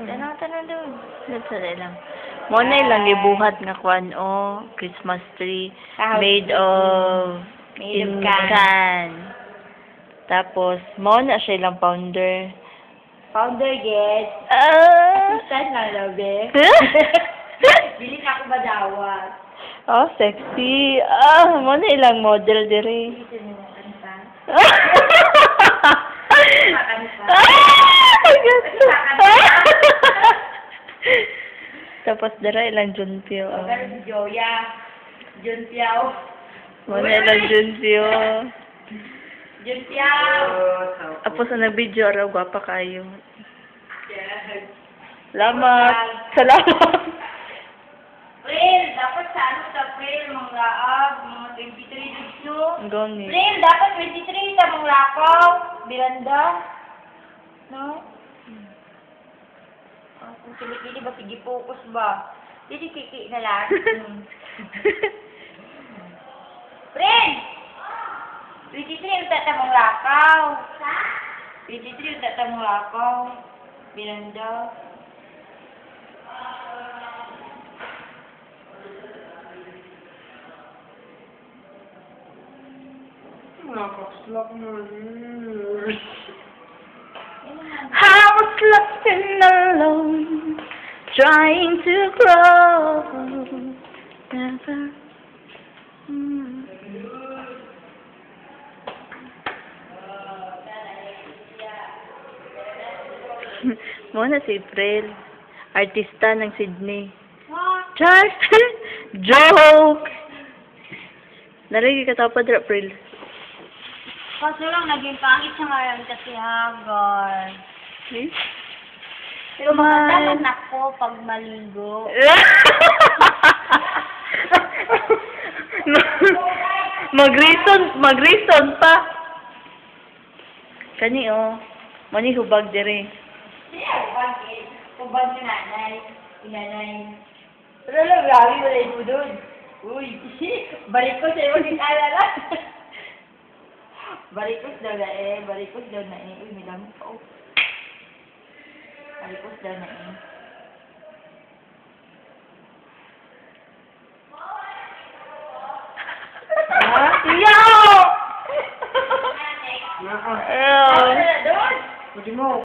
Tanong doon. Dali lang. Muna lang ibuhat nga kwan o Christmas tree made of can. Tapos muna siya ilang pounder. Founder, get. Ah! Assistant lang daw, be. Bili na ako badawat. Oh, sexy. Ah, muna ilang model dire. Dito na lang kanta. Tapos dara ilang junpyo. Pero si Joya. Jun Piao. Muna ilang junpyo. Jun Piao. Tapos sa nag-video araw, gwapa kayo. Salamat. Salamat. Prel, dapat sa ano sa Prel, mga laag, mga 23 days no? Gani. Prel, dapat 23 sa mga lakaw. Biranda. No? Kung kilikili ba, sige focus ba? Hindi kiki na lang. Prel! 23 yung tatamang lakaw. 23 yung tatamang lakaw. Biranda. Nakaslak na I was lost and alone, trying to grow. Never. Muna si April, artista ng Sydney. What? Just joke. Narigi ka tapad, April. Kaso lang, naging pangit siya ngayon kasi Hagar. Hmm? Pero maganda ako pag maligo. Mag-reason pa. Kani mani hubag dire. Siya, kubag ni nanay. Inanay. Pero lang, grabe wala yung budod. Uy, balik ko sa iyo, hindi alala. Barikos daw na eh. Barikos daw na eh. Uy, may dami pa oh. Barikos daw na eh. Yo! Naka. Ew. Doon! Pwede mo.